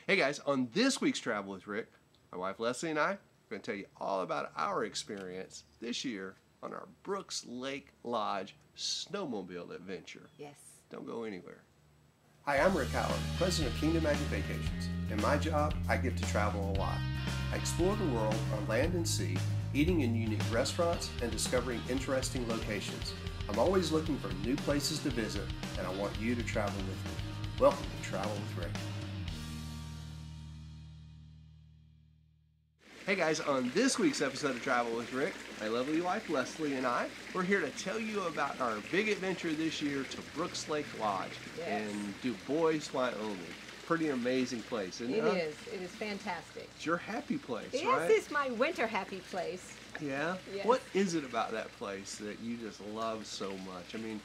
Hey guys, on this week's Travel with Rick, my wife Leslie and I are going to tell you all about our experience this year on our Brooks Lake Lodge snowmobile adventure. Yes. Don't go anywhere. Hi, I'm Rick Howard, president of Kingdom Magic Vacations. In my job, I get to travel a lot. I explore the world on land and sea, eating in unique restaurants and discovering interesting locations. I'm always looking for new places to visit, and I want you to travel with me. Welcome to Travel with Rick. Hey guys, on this week's episode of Travel with Rick, my lovely wife Leslie and I, we're here to tell you about our big adventure this year to Brooks Lake Lodge in Du Bois, Wyoming. Pretty amazing place, isn't it? It is fantastic. It's your happy place, yes, right? Yes, it's my winter happy place. Yeah? Yes. What is it about that place that you just love so much? I mean,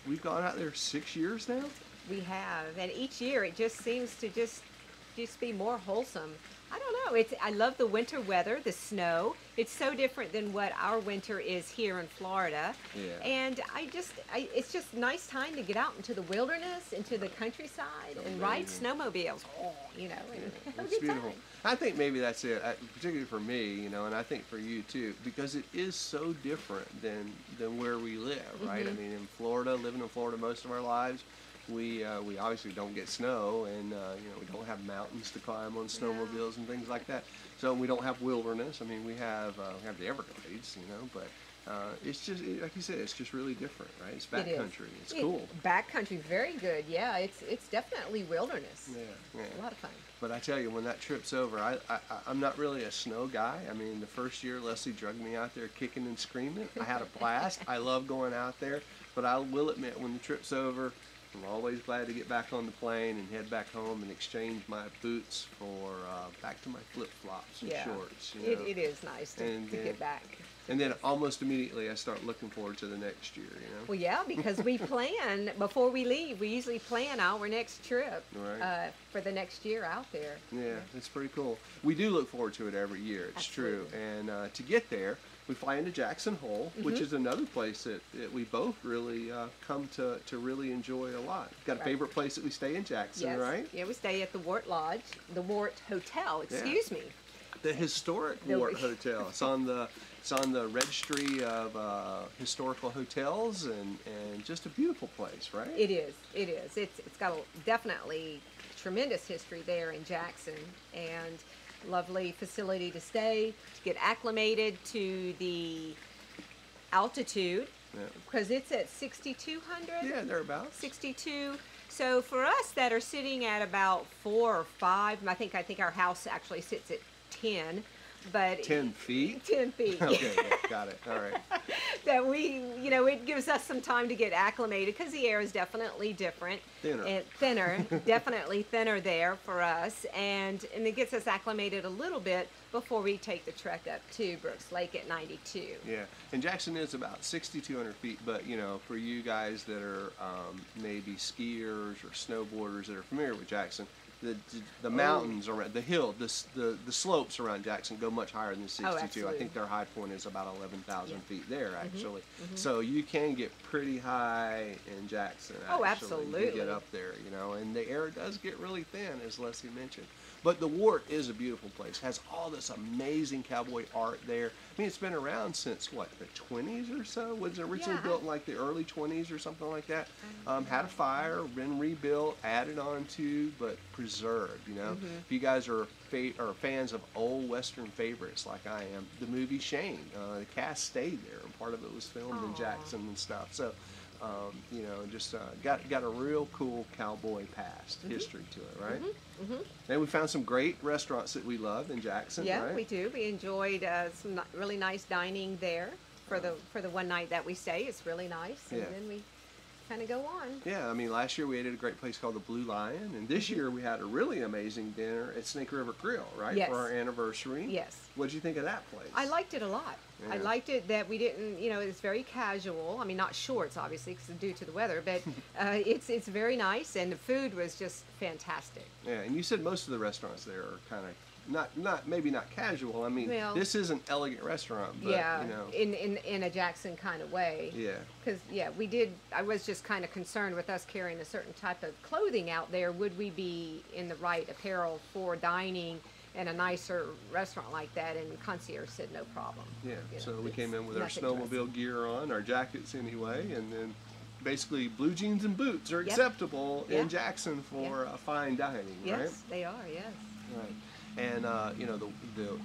we've gone out there 6 years now? We have, and each year it just seems to just be more wholesome. I don't know. I love the winter weather, the snow. It's so different than what our winter is here in Florida. Yeah. And it's just nice time to get out into the wilderness, into the countryside, and ride snowmobiles. Oh, It's beautiful. I think maybe that's it, particularly for me, and I think for you too, because it is so different than where we live, right? I mean, in Florida, living in Florida most of our lives, we obviously don't get snow, and we don't have mountains to climb on snowmobiles and things like that. So we don't have wilderness. I mean, we have the Everglades, but it's just like you said, it's just really different, right? It's backcountry. It's cool. Backcountry, very good. Yeah, it's definitely wilderness. Yeah. A lot of fun. But I tell you, when that trip's over, I'm not really a snow guy. I mean, the first year Leslie drugged me out there kicking and screaming. I had a blast. I love going out there. But I will admit, when the trip's over, I'm always glad to get back on the plane and head back home and exchange my boots for back to my flip-flops and shorts. It is nice to get back. And then almost immediately I start looking forward to the next year, Well, yeah, because we plan, before we leave, we usually plan our next trip for the next year out there. Yeah, it's pretty cool. We do look forward to it every year, it's true. And to get there, we fly into Jackson Hole, which is another place that we both really come to really enjoy a lot. Got a favorite place that we stay in Jackson, right? Yeah, we stay at the Wart Lodge, the Wart Hotel, excuse me. The historic Wart Hotel. It's on the registry of historical hotels, and just a beautiful place, right? It is. It's got definitely tremendous history there in Jackson, and lovely facility to stay, to get acclimated to the altitude, because it's at 6,200. Yeah, thereabouts. 62. So for us that are sitting at about 4 or 5, I think our house actually sits at 10. But 10 feet? 10 feet. Okay, yeah, got it. All right. That it gives us some time to get acclimated, because the air is definitely different. Thinner. Definitely thinner there for us. And it gets us acclimated a little bit before we take the trek up to Brooks Lake at 92. Yeah, and Jackson is about 6,200 feet, but for you guys that are maybe skiers or snowboarders that are familiar with Jackson, the mountains around the hill, the slopes around Jackson go much higher than 62. I think their high point is about 11,000 feet there, actually. So you can get pretty high in Jackson. Oh, absolutely. You get up there, and the air does get really thin, as Leslie mentioned. But the Wart is a beautiful place. Has all this amazing cowboy art there. I mean, it's been around since, what, the 20s or so? Was it originally built in like the early 20s or something like that? Had a fire, been rebuilt, added on to, but preserved, If you guys are fans of old Western favorites like I am, the movie Shane, the cast stayed there, and part of it was filmed in Jackson and stuff. So, just got a real cool cowboy past history to it, right? And we found some great restaurants that we love in Jackson, yeah, right? we do. We enjoyed some really nice dining there for the one night that we stay. It's really nice, and then we kind of go on. Yeah, I mean, last year we ate at a great place called the Blue Lion, and this year we had a really amazing dinner at Snake River Grill, right? Yes. For our anniversary. Yes. What did you think of that place? I liked it a lot. Yeah. I liked it that we didn't, it's very casual. I mean, not shorts, obviously, because due to the weather, but it's very nice, and the food was just fantastic. Yeah, and you said most of the restaurants there are kind of not maybe not casual. I mean, Well, this is an elegant restaurant, but yeah, you know, in a Jackson kind of way. yeah, Because I was just kind of concerned with us carrying a certain type of clothing out there. Would we be in the right apparel for dining in a nicer restaurant like that? And concierge said no problem. yeah. You know, So we it's came in with our nothing snowmobile dressy. gear on, our jackets anyway, and then basically blue jeans and boots are Yep. acceptable Yeah. in Jackson for fine dining, Yes, right? they are. Yes. Right. And you know,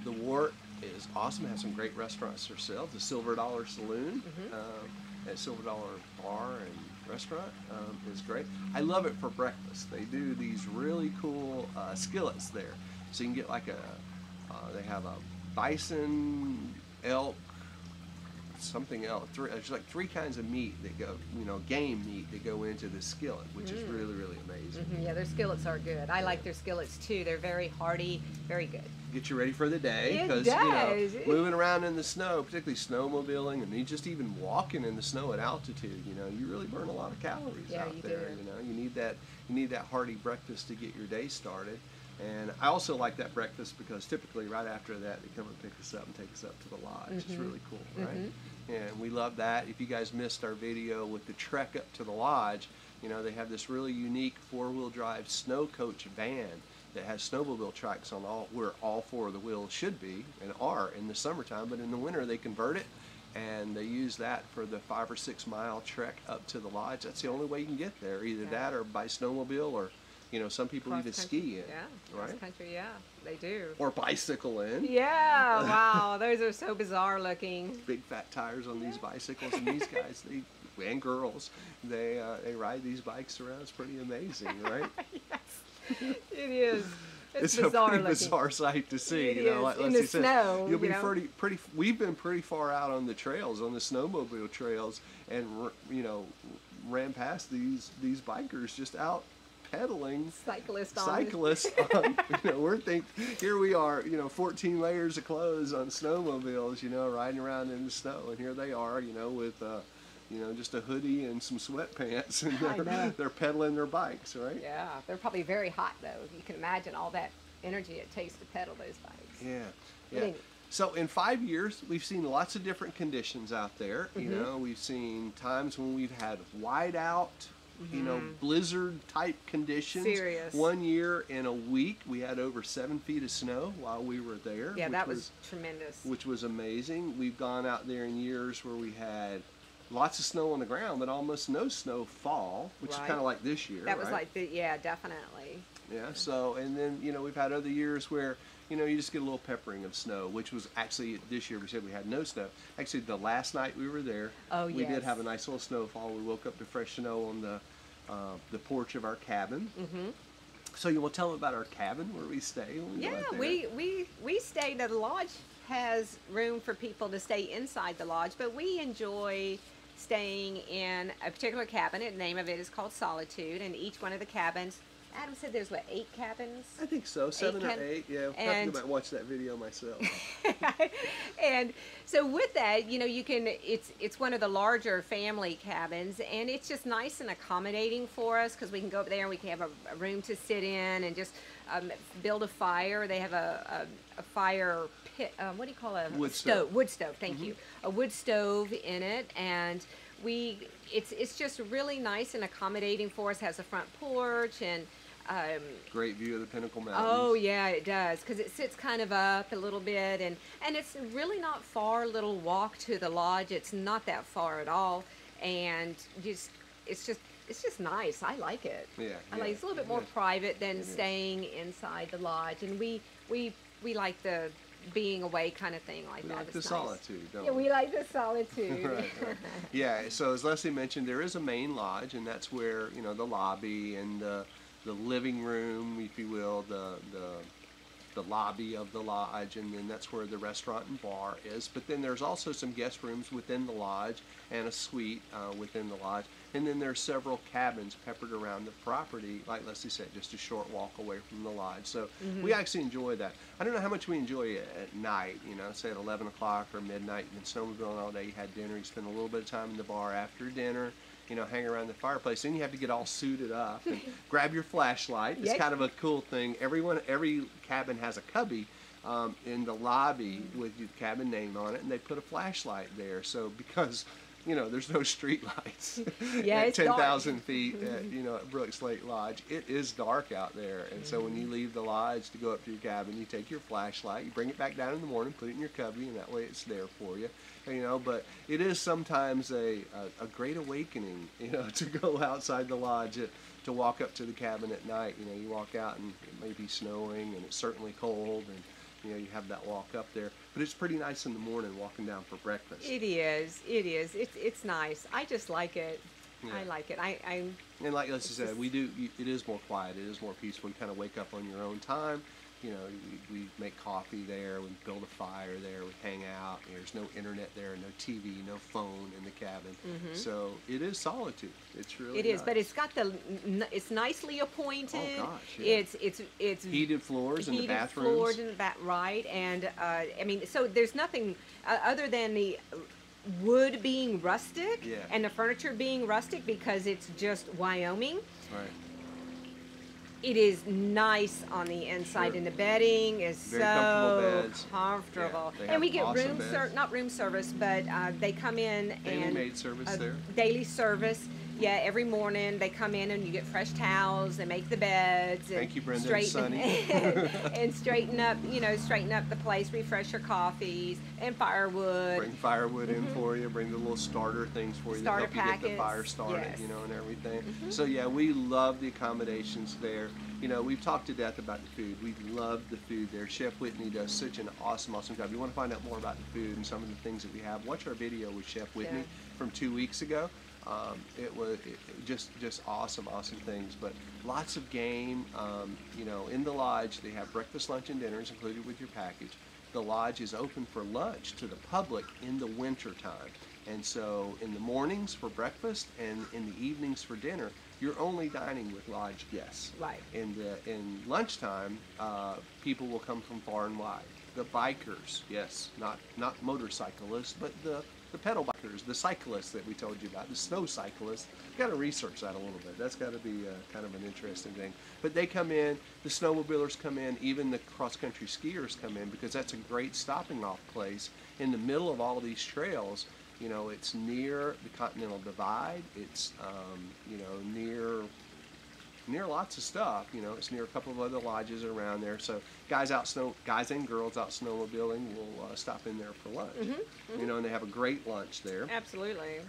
the Wart is awesome. Has some great restaurants themselves. The Silver Dollar Saloon, at Silver Dollar Bar and Restaurant is great. I love it for breakfast. They do these really cool skillets there, so you can get like they have a bison, elk, something else. There's like three kinds of meat that go, you know, game meat that go into the skillet, which is really, really amazing. Yeah, their skillets are good. I like their skillets too. They're very hearty, very good. Get you ready for the day, It because does. you know, moving around in the snow, particularly snowmobiling, and you just even walking in the snow at altitude, you know, you really burn a lot of calories Yeah, out you there. do. You know, you need that hearty breakfast to get your day started. And I also like that breakfast because typically right after that they come and pick us up and take us up to the lodge. It's really cool, right? And we love that. If you guys missed our video with the trek up to the lodge, you know, they have this really unique four-wheel drive snow coach van that has snowmobile tracks on where all four of the wheels should be and are in the summertime, but in the winter they convert it and they use that for the 5 or 6 mile trek up to the lodge. That's the only way you can get there, either that or by snowmobile, or you know, some people even Cross-country. ski in, Yeah, right? cross country. Yeah, they do. Or bicycle in. Yeah, wow, those are so bizarre looking. Big fat tires on these bicycles, and these guys, and girls, they ride these bikes around. It's pretty amazing, right? Yes, it is. It's a bizarre pretty looking. bizarre sight to see. It you know, is. like In Leslie the said, snow, you'll be you know. pretty. We've been pretty far out on the trails, on the snowmobile trails, and you know, ran past these bikers just out pedaling. Cyclists on. Cyclists on, you know, here we are, you know, 14 layers of clothes on snowmobiles, you know, riding around in the snow, and here they are, you know, with you know, just a hoodie and some sweatpants, and I know. they're pedaling their bikes, right? Yeah, they're probably very hot though. You can imagine all that energy it takes to pedal those bikes. Yeah, But yeah. anyway. So in 5 years, we've seen lots of different conditions out there. You know, we've seen times when we've had whiteout, you know, blizzard type conditions. Serious. 1 year in a week, we had over 7 feet of snow while we were there. Yeah, which that was tremendous. which was amazing. We've gone out there in years where we had lots of snow on the ground, but almost no snowfall, which is Right. kind of like this year. That was right? like yeah, definitely. Yeah, so, and then, you know, we've had other years where, you know, you just get a little peppering of snow, which was actually, this year we said we had no snow. Actually, the last night we were there, Oh, we did yes. have a nice little snowfall. We woke up to fresh snow on the porch of our cabin. Mm-hmm. So you want to tell them about our cabin where we stay when we go Yeah, out there? we stayed at the lodge. Has room for people to stay inside the lodge, but we enjoy staying in a particular cabin. The name of it is called Solitude, and each one of the cabins, Adam said there's 8 cabins? I think so, 7 or cab- 8. Yeah, I'll have to and- go back and watch that video myself. And so with that, you know, you can, it's one of the larger family cabins, and it's just nice and accommodating for us because we can go up there and we can have a room to sit in and just build a fire. They have a fire pit, what do you call it? Wood stove. Wood stove, thank you. A wood stove in it, and it's just really nice and accommodating for us. Has a front porch and Great view of the Pinnacle Mountains. oh yeah, it does, because it sits kind of up a little bit, and it's really not far. A little walk to the lodge. It's not that far at all, and it's just nice. I like it. Yeah, I like yeah, it's a little bit more yeah. private than staying inside the lodge, and we like the being away kind of thing like We that. like the It's nice. solitude, don't Yeah, we? we like the solitude. Right, right. Yeah, so as Leslie mentioned, there is a main lodge, and that's where, you know, the lobby and the living room, if you will, the lobby of the lodge, and then that's where the restaurant and bar is. But then there's also some guest rooms within the lodge and a suite within the lodge. And then there's several cabins peppered around the property, like Leslie said, just a short walk away from the lodge. So we actually enjoy that. I don't know how much we enjoy it at night, you know, say at 11 o'clock or midnight. You've been snowmobiling all day, you had dinner, you spend a little bit of time in the bar after dinner, hang around the fireplace. Then you have to get all suited up and grab your flashlight. It's Yes. kind of a cool thing. Every cabin has a cubby in the lobby with your cabin name on it, and they put a flashlight there. So because there's no street lights Yeah, at it's dark. 10,000 feet at Brooks Lake Lodge. It is dark out there. And so when you leave the lodge to go up to your cabin, you take your flashlight, you bring it back down in the morning, put it in your cubby, and that way it's there for you. But it is sometimes a great awakening, to go outside the lodge, to walk up to the cabin at night. You walk out and it may be snowing and it's certainly cold, and you have that walk up there. But it's pretty nice in the morning walking down for breakfast. It is. It is. It's nice. I just like it. Yeah. I like it. And like you said, just- we do. It is more quiet. It is more peaceful. You kind of wake up on your own time. We make coffee there. We build a fire there. We hang out. There's no internet there, no TV, no phone in the cabin. So it is solitude. It's really. It is, nice. but it's got it's nicely appointed. Oh, gosh, yeah. It's heated floors in the heated bathrooms. floors in the right, and so there's nothing other than the wood being rustic Yeah. and the furniture being rustic because it's just Wyoming. Right. It is nice on the inside, Sure. and the bedding is Very comfortable so beds. comfortable. Yeah, they And have we get awesome beds. not room service, but they come in Daily and maid service a there. daily service. Yeah, every morning they come in and you get fresh towels. They make the beds. And Thank you, Brenda and Sunny. and straighten up the place. Refresh your coffees and firewood. Bring firewood in for you. Bring the little starter things for you Starter to help you get the fire packets, started, yes. and everything. So yeah, we love the accommodations there. We've talked to death about the food. We love the food there. Chef Whitney does such an awesome job. You want to find out more about the food and some of the things that we have, watch our video with Chef Whitney from 2 weeks ago. It was just awesome things, but lots of game. In the lodge, they have breakfast, lunch, and dinners included with your package. The lodge is open for lunch to the public in the winter time. And so in the mornings for breakfast and in the evenings for dinner, you're only dining with lodge guests. Right. In lunchtime, people will come from far and wide. The bikers, yes, not motorcyclists, but the pedal bikers, the cyclists that we told you about, the snow cyclists. You got to research that a little bit. That's got to be kind of an interesting thing. But they come in, the snowmobilers come in, even the cross-country skiers come in, because that's a great stopping off place in the middle of all these trails. It's near the Continental Divide. It's near lots of stuff. It's near a couple of other lodges around there. So guys and girls out snowmobiling will stop in there for lunch. And they have a great lunch there Absolutely.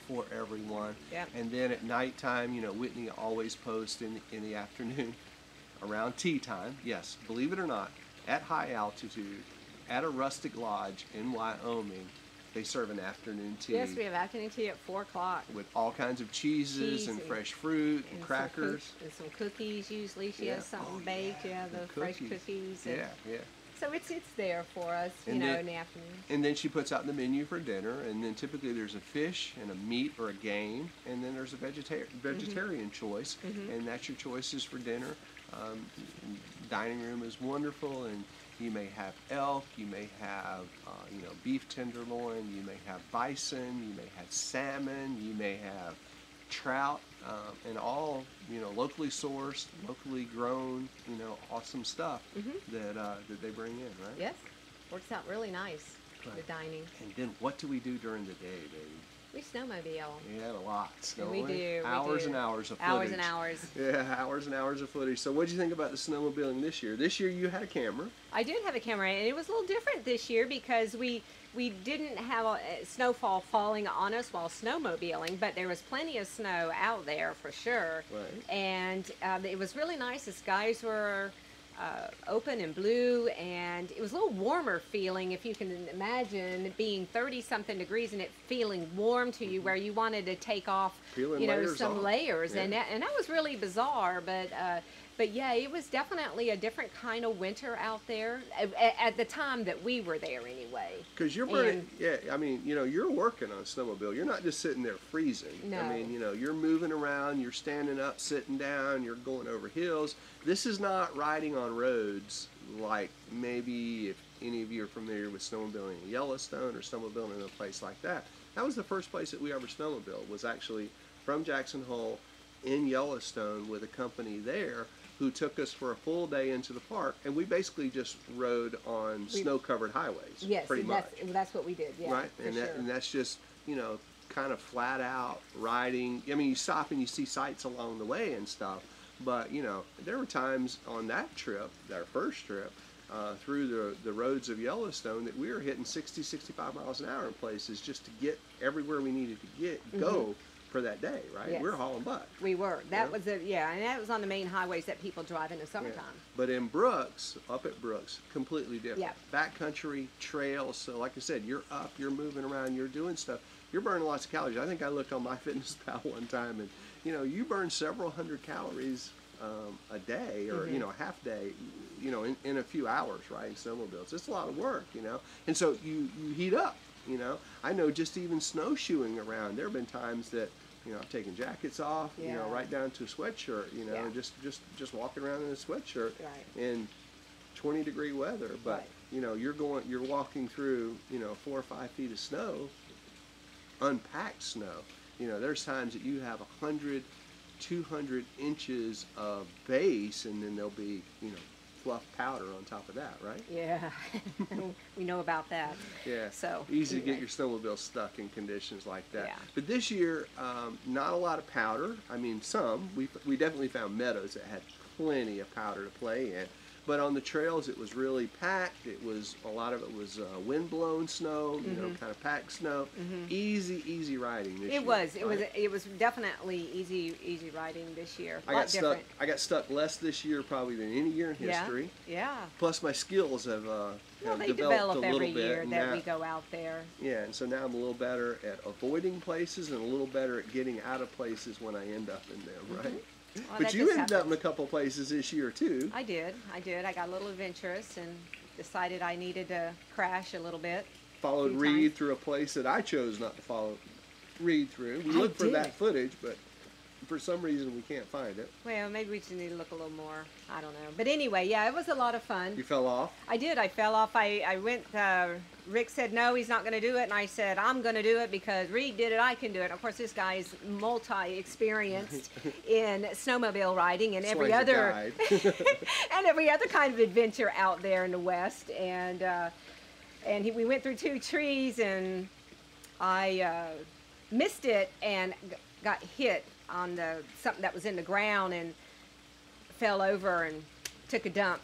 for everyone. Yep. And then at nighttime, Whitney always posts in the afternoon around tea time. Yes, believe it or not, at high altitude, at a rustic lodge in Wyoming, they serve an afternoon tea. Yes, we have afternoon tea at 4 o'clock. With all kinds of cheeses Cheese and and- fresh fruit and some crackers. and some cookies usually. She Yeah. has something Oh, baked. Yeah, the fresh cookies. And Yeah. so it's there for us, And then- in the afternoon. And then she puts out the menu for dinner, and then typically there's a fish and a meat or a game, and then there's a vegetarian choice, and that's your choices for dinner. Dining room is wonderful, and you may have elk, you may have beef tenderloin, you may have bison, you may have salmon, you may have trout, and all locally sourced, locally grown, awesome stuff that they bring in, right? Yes, works out really nice. Right. The dining. And then what do we do during the day, baby? We snowmobile. Yeah, a lot. Don't We do. Hours and hours of footage. Hours and hours. Yeah, hours and hours of footage. So what did you think about the snowmobiling this year? This year you had a camera. I did have a camera, and it was a little different this year because we didn't have snowfall falling on us while snowmobiling, but there was plenty of snow out there for sure. Right. And it was really nice. The skies were open and blue, and it was a little warmer feeling, if you can imagine being 30-something degrees and it feeling warm to you where you wanted to take off, Peeling layers some off. layers. Yeah. And that was really bizarre, but yeah, it was definitely a different kind of winter out there at the time that we were there anyway. Because you're burning, you're working on a snowmobile. You're not just sitting there freezing. No. I mean, you're moving around, you're standing up, sitting down, you're going over hills. This is not riding on roads like maybe if any of you are familiar with snowmobiling in Yellowstone or snowmobiling in a place like that. That was the first place that we ever snowmobiled, was actually from Jackson Hole in Yellowstone with a company there who took us for a full day into the park, and we basically just rode on snow-covered highways. Yes, pretty much. That's what we did. Yeah, Right, for and sure. and that's just, you know, kind of flat out riding. I mean, you stop and you see sights along the way and stuff, but you know, there were times on that trip, our first trip, through the roads of Yellowstone, that we were hitting 60, 65 miles an hour in places just to get everywhere we needed to go for that day, right? Yes. We were hauling butt. We were. That Yeah. was and that was on the main highways that people drive in the Yeah. summertime. But in Brooks, up at Brooks, completely different. Yeah. Backcountry trails. So like I said, you're up, you're moving around, you're doing stuff. You're burning lots of calories. I think I looked on MyFitnessPal one time, and you know, you burn several hundred calories a day, or you know, a half day, you know, in a few hours riding snowmobiles. It's a lot of work, you know. And so you heat up, you know. I know just even snowshoeing around, there have been times that, you know, I've taken jackets off, you know, Yeah. right down to a sweatshirt, you know, Yeah. just walking around in a sweatshirt Right. in 20-degree weather. But Right. you know, you're walking through, you know, 4 or 5 feet of snow, unpacked snow. You know, there's times that you have 100, 200 inches of base, and then there'll be, you know, fluff powder on top of that, right? Yeah, we know about that. Yeah. So easy to get anyway. your snowmobile stuck in conditions like that. Yeah. But this year, not a lot of powder. I mean, some. We definitely found meadows that had plenty of powder to play in. But on the trails, it was really packed. It was, a lot of it was wind-blown snow, you know, kind of packed snow. Easy riding this year. It was definitely easy riding this year. I got stuck less this year probably than any year in history. Yeah. Plus, my skills have, Well, have they developed develop a little every bit. year and that now- we go out there. Yeah, and so now I'm a little better at avoiding places and a little better at getting out of places when I end up in them, right? Well, But that you just ended up in happens. a couple places this year too. I did. I got a little adventurous and decided I needed to crash a little bit. Followed few Reed times. through a place that I chose not to follow Reed through. We I looked for did. that footage, but for some reason we can't find it. Well, maybe we just need to look a little more. I don't know. But anyway, yeah, it was a lot of fun. You fell off. I did. I fell off. I went, Rick said, no, he's not going to do it. And I said, I'm going to do it because Reed did it. I can do it. Of course, this guy's multi-experienced in snowmobile riding and every Swing's a other guide. and every other kind of adventure out there in the West. And we went through 2 trees, and I missed it and got hit on something that was in the ground and fell over and took a dump.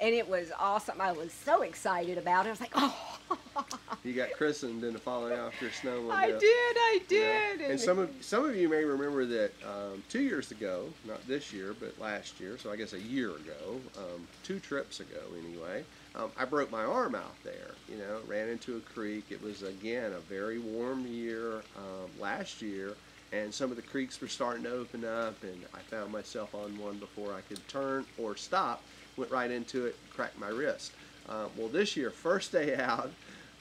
And it was awesome. I was so excited about it. I was like, oh, You got christened into falling off your snowmobile. I did. Yeah. And some of you may remember that 2 years ago, not this year, but last year, so I guess a year ago, 2 trips ago anyway, I broke my arm out there. You know, ran into a creek. It was, again, a very warm year last year, and some of the creeks were starting to open up, and I found myself on one before I could turn or stop. Went right into it, cracked my wrist. Well, this year, first day out,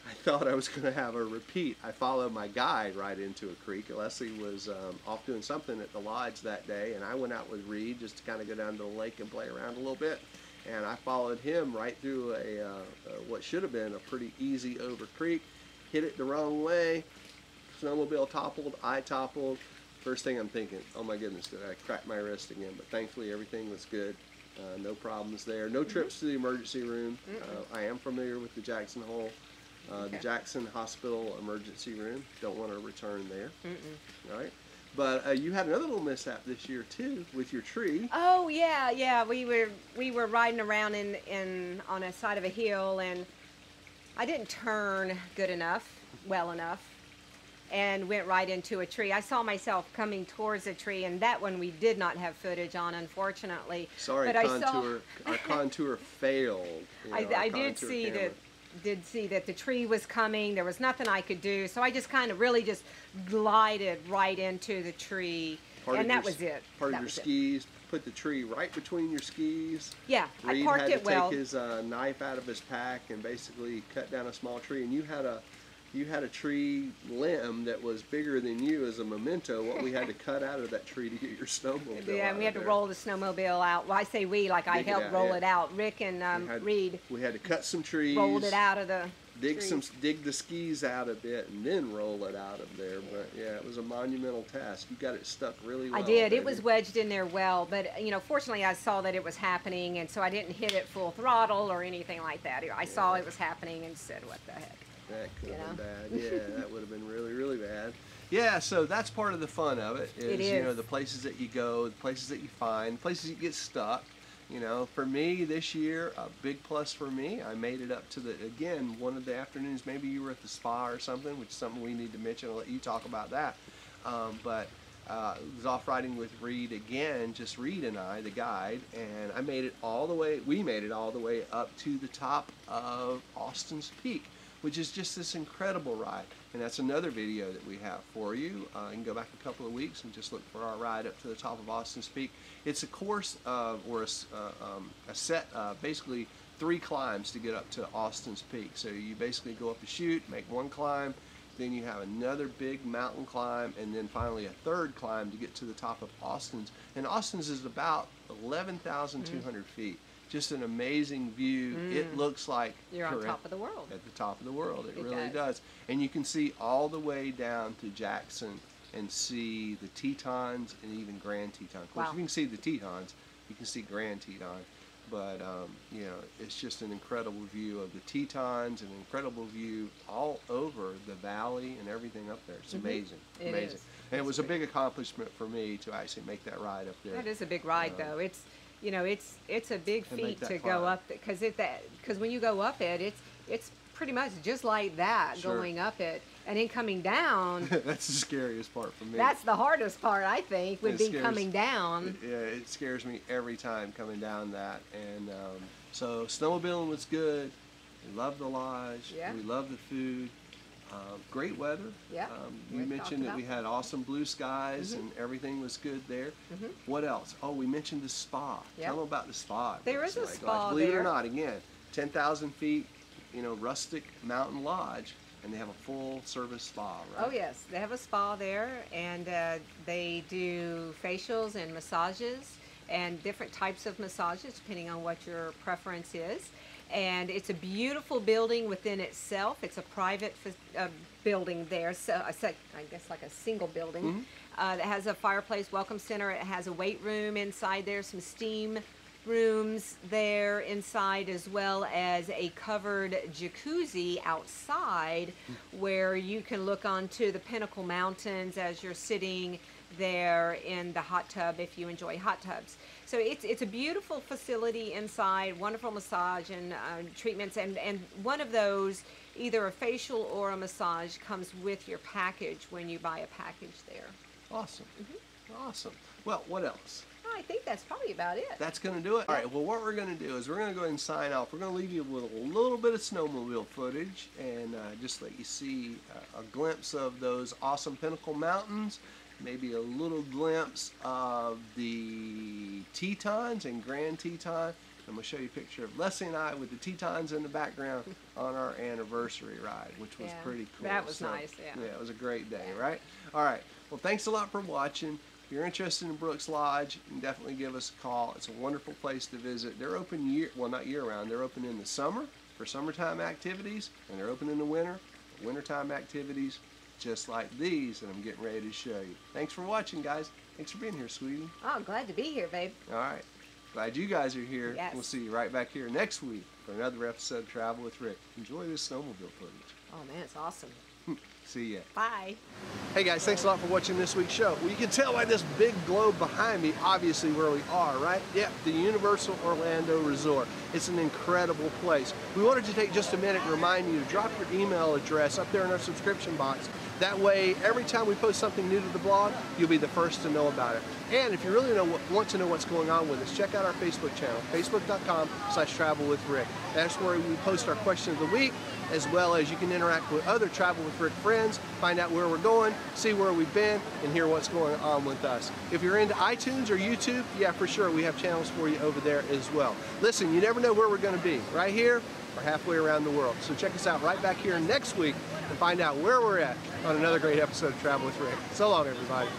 I thought I was going to have a repeat. I followed my guide right into a creek. Leslie was off doing something at the lodge that day, and I went out with Reed just to kind of go down to the lake and play around a little bit. And I followed him right through what should have been a pretty easy over creek. Hit it the wrong way. Snowmobile toppled. I toppled. First thing I'm thinking, oh my goodness, did I crack my wrist again? But thankfully everything was good. No problems there. No trips to the emergency room. I am familiar with the Jackson Hole, the Jackson Hospital emergency room. Don't want to return there. All right. But you had another little mishap this year too with your tree. Oh yeah. We were riding around on a side of a hill, and I didn't turn well enough, and went right into a tree. I saw myself coming towards a tree, and that one we did not have footage on, unfortunately. Sorry, but contour. Our contour failed. You know, our I did contour see camera. that the tree was coming. There was nothing I could do, so I just kind of really just glided right into the tree, and that was it. Part of That your was it. skis. Put the tree right between your skis. Yeah, Reed I parked had it to well. take his knife out of his pack and basically cut down a small tree. And you had a tree limb that was bigger than you as a memento. What we had to cut out of that tree to get your snowmobile. Yeah, out and we of had to there. roll the snowmobile out. Well, I say we, like I Dig it helped out, roll yeah. it out. Rick and Reed We had to cut some trees. rolled it out of the dig the skis out a bit and then roll it out of there. But yeah, it was a monumental task. You got it stuck really well. I did. Baby. It was wedged in there well, but you know, fortunately, I saw that it was happening, and so I didn't hit it full throttle or anything like that. I saw it was happening and said, "What the heck?" That could have been bad. Yeah, that would have been really, really bad. Yeah, so that's part of the fun of it. It is. You know, the places that you go, the places that you find, places you get stuck. You know, for me this year, a big plus for me, I made it up to again, one of the afternoons, maybe you were at the spa or something, which is something we need to mention. I'll let you talk about that. But I was off riding with Reed again, just Reed and I, the guide, and we made it all the way up to the top of Austin's Peak, which is just this incredible ride. And that's another video that we have for you. You can go back a couple of weeks and just look for our ride up to the top of Austin's Peak. It's a course or a set, basically 3 climbs to get up to Austin's Peak. So you basically go up a chute, make 1 climb, then you have another big mountain climb, and then finally a 3rd climb to get to the top of Austin's. And Austin's is about 11,200 feet. Just an amazing view. It looks like you're on top of the world. At the top of the world, it really does. And you can see all the way down to Jackson and see the Tetons and even Grand Teton. Of course, if you can see the Tetons, you can see Grand Teton. But you know, it's just an incredible view of the Tetons, an incredible view all over the valley and everything up there. It's amazing, amazing. And it was a big accomplishment for me to actually make that ride up there. That is a big ride, though. It's, you know, it's a big feat to go up, because when you go up it, it's pretty much just like that, going up it, and then coming down. That's the scariest part for me. That's the hardest part, I think, would be coming down. Yeah, it scares me every time coming down that. And so snowmobiling was good. We loved the lodge. Yeah. We loved the food. Great weather. Yeah. You mentioned that we had awesome blue skies and everything was good there. What else? Oh, we mentioned the spa. Tell them about the spa. There is a spa Believe it there. or not, again, 10,000 feet, you know, rustic mountain lodge, and they have a full service spa, right? Oh yes, they have a spa there, and they do facials and massages and different types of massages depending on what your preference is. And it's a beautiful building within itself. It's a private building there, so I guess like a single building that has a fireplace, welcome center. It has a weight room inside there, some steam rooms there inside, as well as a covered jacuzzi outside where you can look onto the Pinnacle Mountains as you're sitting there in the hot tub if you enjoy hot tubs. So it's a beautiful facility inside, wonderful massage and treatments, and one of those, either a facial or a massage, comes with your package when you buy a package there. Awesome. Awesome. Well, what else? I think that's probably about it. That's going to do it. All right, well, what we're going to do is we're going to go ahead and sign off. We're going to leave you with a little bit of snowmobile footage and just let you see a glimpse of those awesome Pinnacle Mountains, maybe a little glimpse of the Tetons and Grand Teton. I'm going to show you a picture of Leslie and I with the Tetons in the background on our anniversary ride, which was pretty cool. That was nice, yeah. Yeah, it was a great day, right? All right, well, thanks a lot for watching. If you're interested in Brooks Lodge, you can definitely give us a call. It's a wonderful place to visit. They're open not year-round. They're open in the summer for summertime activities, and they're open in the winter for wintertime activities, just like these that I'm getting ready to show you. Thanks for watching, guys. Thanks for being here, sweetie. Oh, glad to be here, babe. All right. Glad you guys are here. Yes. We'll see you right back here next week for another episode of Travel with Rick. Enjoy this snowmobile footage. Oh, man, it's awesome. See ya. Bye. Hey guys, thanks a lot for watching this week's show. Well, you can tell by this big globe behind me, obviously, where we are, right? Yep, the Universal Orlando Resort. It's an incredible place. We wanted to take just a minute and remind you to drop your email address up there in our subscription box. That way, every time we post something new to the blog, you'll be the first to know about it. And if you really want to know what's going on with us, check out our Facebook channel, facebook.com/travelwithrick. That's where we post our question of the week, as well as you can interact with other Travel with Rick friends, find out where we're going, see where we've been, and hear what's going on with us. If you're into iTunes or YouTube, yeah, for sure, we have channels for you over there as well. Listen, you never know where we're going to be, right here or halfway around the world. So check us out right back here next week and find out where we're at on another great episode of Travel with Rick. So long, everybody.